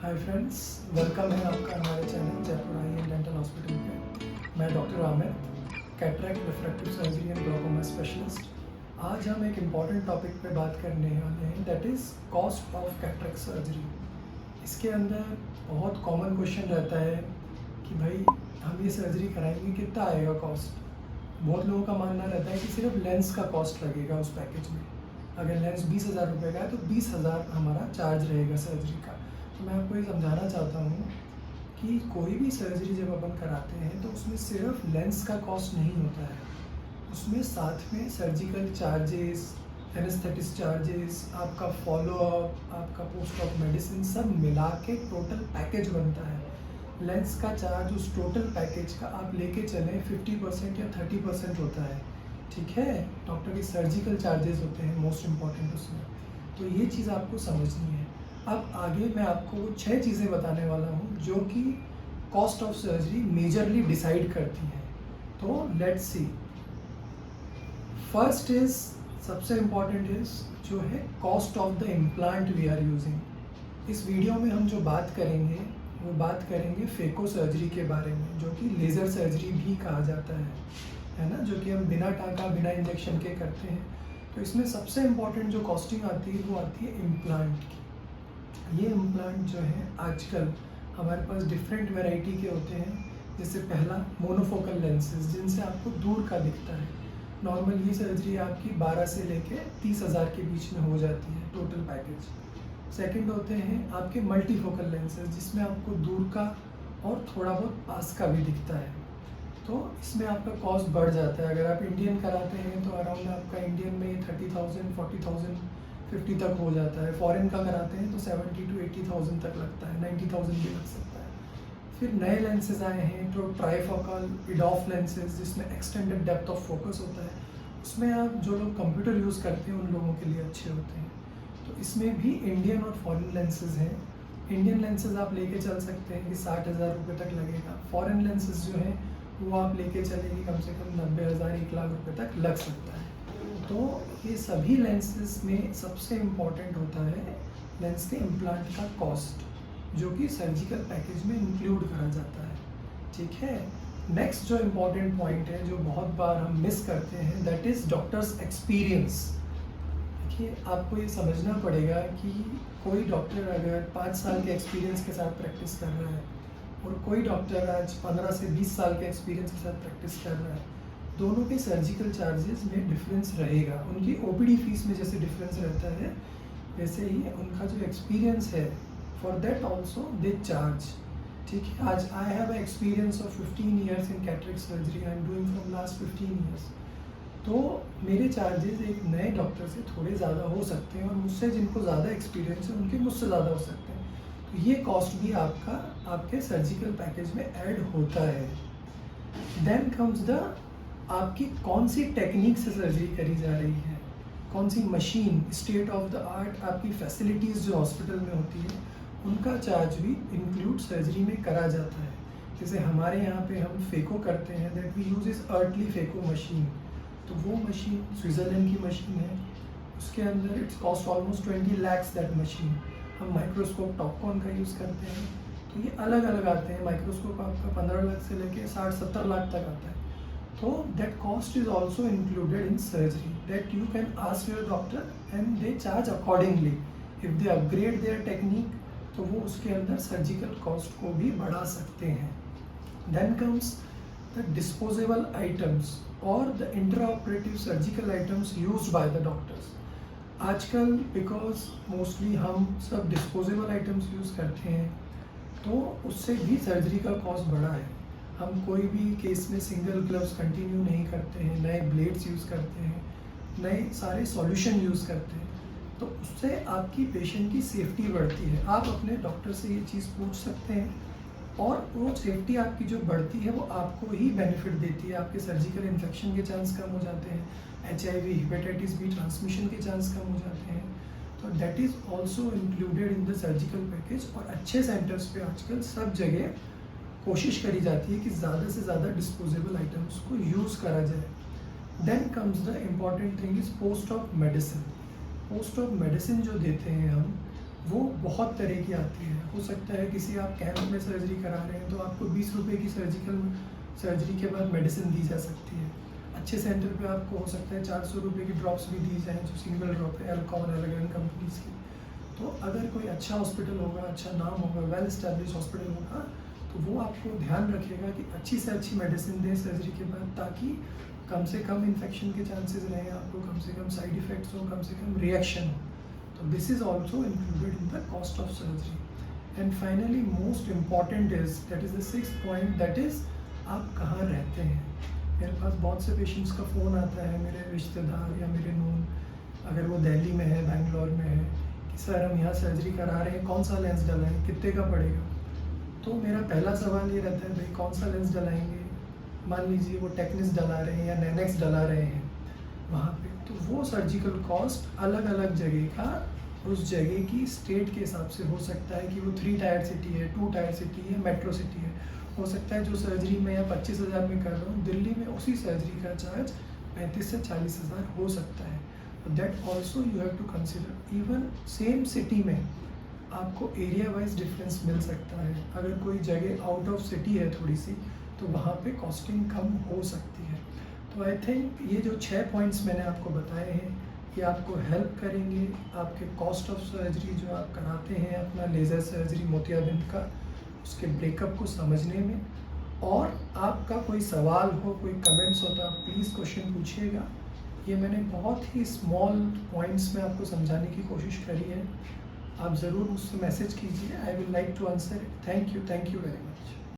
Hi friends, welcome है आपका हमारे channel Jaipur I and dental hospital पे। मैं doctor Aamir, cataract refractive surgery and glaucoma specialist. आज हम एक इम्पॉर्टेंट टॉपिक पे बात करने वाले हैं, that is cost of cataract surgery. इसके अंदर बहुत कॉमन क्वेश्चन रहता है कि भाई हम ये सर्जरी कराएंगे, कितना आएगा कॉस्ट। बहुत लोगों का मानना रहता है कि सिर्फ लेंस का कॉस्ट लगेगा उस पैकेज में। अगर लेंस 20,000 रुपये का है तो 20,000 हमारा चार्ज रहेगा सर्जरी का। तो मैं आपको ये समझाना चाहता हूँ कि कोई भी सर्जरी जब अपन कराते हैं तो उसमें सिर्फ लेंस का कॉस्ट नहीं होता है, उसमें साथ में सर्जिकल चार्जेस, एनेस्थेटिक चार्जेस, आपका फॉलोअप, आपका पोस्ट ऑफ मेडिसिन, सब मिला के टोटल पैकेज बनता है। लेंस का चार्ज उस टोटल पैकेज का आप लेके चलें 50% या 30% होता है, ठीक है। डॉक्टर के सर्जिकल चार्जेस होते हैं मोस्ट इम्पॉर्टेंट उसमें। तो ये चीज़ आपको समझनी है। अब आगे मैं आपको 6 चीज़ें बताने वाला हूँ जो कि cost of surgery majorly decide करती हैं। तो लेट्स सी। फर्स्ट इज, सबसे इम्पॉर्टेंट इज जो है cost of the implant we are using. इस वीडियो में हम जो बात करेंगे वो बात करेंगे फेको सर्जरी के बारे में, जो कि लेज़र सर्जरी भी कहा जाता है ना, जो कि हम बिना टाँका बिना इंजेक्शन के करते हैं। तो इसमें सबसे इम्पॉर्टेंट जो कॉस्टिंग आती है वो आती है इम्प्लांट की। ये इम्प्लांट जो है आजकल हमारे पास डिफरेंट वैरायटी के होते हैं। जैसे पहला मोनोफोकल लेंसेज, जिनसे आपको दूर का दिखता है। नॉर्मल ये सर्जरी आपकी 12 से लेके 30,000 के बीच में हो जाती है टोटल पैकेज। सेकंड होते हैं आपके मल्टीफोकल लेंसेज, जिसमें आपको दूर का और थोड़ा बहुत पास का भी दिखता है। तो इसमें आपका कॉस्ट बढ़ जाता है। अगर आप इंडियन कराते हैं तो अराउंड आपका इंडियन में 30,000, 40,000, 50 तक हो जाता है। फॉरेन का कराते हैं तो 70 to 80,000 तक लगता है, 90,000 भी लग सकता है। फिर नए लेंसेज आए हैं तो ट्राईफोकल इडॉफ लेंसेज, जिसमें एक्सटेंडेड डेप्थ ऑफ फोकस होता है। उसमें आप जो लोग कंप्यूटर यूज़ करते हैं उन लोगों के लिए अच्छे होते हैं। तो इसमें भी इंडियन और फॉरेन लेंसेज हैं। इंडियन लेंसेज आप लेके चल सकते हैं कि 60,000 रुपये तक लगेगा। फॉरेन लेंसेज जो हैं वो आप लेके चलेंगे कम से कम 90,000, 1,00,000 रुपये तक लग सकता है। तो ये सभी लेंसेज में सबसे इम्पॉर्टेंट होता है लेंस के इम्प्लांट का कॉस्ट, जो कि सर्जिकल पैकेज में इंक्लूड करा जाता है, ठीक है। नेक्स्ट जो इम्पॉर्टेंट पॉइंट है जो बहुत बार हम मिस करते हैं, दैट इज़ डॉक्टर्स एक्सपीरियंस। देखिए, आपको ये समझना पड़ेगा कि कोई डॉक्टर अगर 5 साल के एक्सपीरियंस के साथ प्रैक्टिस कर रहा है और कोई डॉक्टर आज 15 से 20 साल के एक्सपीरियंस के साथ प्रैक्टिस कर रहा है, दोनों के सर्जिकल चार्जेस में डिफरेंस रहेगा। उनकी ओपीडी फीस में जैसे डिफरेंस रहता है, वैसे ही उनका जो एक्सपीरियंस है, for that also they charge, ठीक है। आज I have experience of 15 years in cataract surgery, I am doing from last 15 years. तो मेरे चार्जेस एक नए डॉक्टर से थोड़े ज़्यादा हो सकते हैं और मुझसे जिनको ज़्यादा एक्सपीरियंस है उनके मुझसे ज़्यादा हो सकते हैं। तो ये कॉस्ट भी आपका आपके सर्जिकल पैकेज में ऐड होता है। देन कम्स द, आपकी कौन सी टेक्निक से सर्जरी करी जा रही है, कौन सी machine, state of the art आपकी फैसिलिटीज़ जो हॉस्पिटल में होती है, उनका चार्ज भी इंक्लूड सर्जरी में करा जाता है। जैसे हमारे यहाँ पे हम फेको करते हैं, that we use is utterly phaco machine. तो वो मशीन स्विट्ज़रलैंड की मशीन है, उसके अंदर its cost almost 20 lakhs that machine. हम माइक्रोस्कोप टॉपकॉन का यूज़ करते हैं, तो ये अलग अलग आते हैं। माइक्रोस्कोप आपका 15 लाख से लेके 60-70 लाख तक आता है। तो that cost is also included in surgery, that you can ask your doctor and they charge accordingly. If they upgrade their technique तो वो उसके अंदर सर्जिकल कॉस्ट को भी बढ़ा सकते हैं। Then comes the disposable items और the intraoperative surgical items used by the doctors. आजकल बिकॉज मोस्टली हम सब डिस्पोजेबल आइटम्स यूज़ करते हैं, तो उससे भी सर्जरी का कॉस्ट बढ़ा है। हम कोई भी केस में सिंगल ग्लव्स कंटिन्यू नहीं करते हैं, नए ब्लेड्स यूज़ करते हैं, नए सारे सॉल्यूशन यूज़ करते हैं। तो उससे आपकी पेशेंट की सेफ्टी बढ़ती है। आप अपने डॉक्टर से ये चीज़ पूछ सकते हैं और वो सेफ्टी आपकी जो बढ़ती है वो आपको ही बेनिफिट देती है। आपके सर्जिकल इन्फेक्शन के चांस कम हो जाते हैं, HIV, हेपेटाइटिस बी ट्रांसमिशन के चांस कम हो जाते हैं। तो that is also included in the surgical package. और अच्छे सेंटर्स पे आजकल सब जगह कोशिश करी जाती है कि ज़्यादा से ज़्यादा डिस्पोजेबल आइटम्स को यूज़ करा जाए। Then comes the important thing is post of medicine. Post of medicine जो देते हैं हम, वो बहुत तरह की आती है। हो सकता है किसी आप कैंप में सर्जरी करा रहे हैं तो आपको 20 रुपये की सर्जरी के बाद मेडिसिन दी जा सकती है। अच्छे सेंटर पे आपको हो सकता है 400 रुपये की ड्रॉप्स भी दी जाएँ, जो सिंगल ड्रॉप है, एल्कॉन अलग अलग कंपनीज़ की। तो अगर कोई अच्छा हॉस्पिटल होगा, अच्छा नाम होगा, वेल एस्टेब्लिश हॉस्पिटल होगा, तो वो आपको ध्यान रखेगा कि अच्छी से अच्छी मेडिसिन दें सर्जरी के बाद, ताकि कम से कम इन्फेक्शन के चांसेस रहें, आपको कम से कम साइड इफ़ेक्ट्स हो, कम से कम रिएक्शन हो। तो this is also included in the cost of surgery. And finally most important is, that is the 6th point, that is आप कहाँ रहते हैं। मेरे पास बहुत से पेशेंट्स का फ़ोन आता है, मेरे रिश्तेदार या मेरे नोन, अगर वो दिल्ली में है, बैंगलोर में है, कि सर हम यहाँ सर्जरी करा रहे हैं, कौन सा लेंस डलाएं, कितने का पड़ेगा। तो मेरा पहला सवाल ये रहता है, भाई कौन सा लेंस डलाएंगे। मान लीजिए वो टेक्निस डला रहे हैं या नैनेक्स डला रहे हैं वहाँ पे, तो वो सर्जिकल कॉस्ट अलग अलग जगह का, उस जगह की स्टेट के हिसाब से हो सकता है कि वो 3 टायर सिटी है, 2 टायर सिटी है, मेट्रो सिटी है। हो सकता है जो सर्जरी मैं यहाँ 25,000 में कर रहा हूँ, दिल्ली में उसी सर्जरी का चार्ज 35 से 40,000 हो सकता है। That also you have to consider. Even same city में आपको एरिया वाइज डिफरेंस मिल सकता है। अगर कोई जगह आउट ऑफ सिटी है थोड़ी सी, तो वहाँ पे कॉस्टिंग कम हो सकती है। तो आई थिंक ये जो 6 पॉइंट्स मैंने आपको बताए हैं, ये आपको हेल्प करेंगे आपके कॉस्ट ऑफ सर्जरी जो आप कराते हैं अपना लेज़र सर्जरी मोतियाबिंद का, उसके ब्रेकअप को समझने में। और आपका कोई सवाल हो, कोई कमेंट्स हो, तो आप प्लीज़ क्वेश्चन पूछिएगा। ये मैंने बहुत ही स्मॉल पॉइंट्स में आपको समझाने की कोशिश करी है। आप ज़रूर मुझसे मैसेज कीजिए, I will like to answer it. Thank you very much.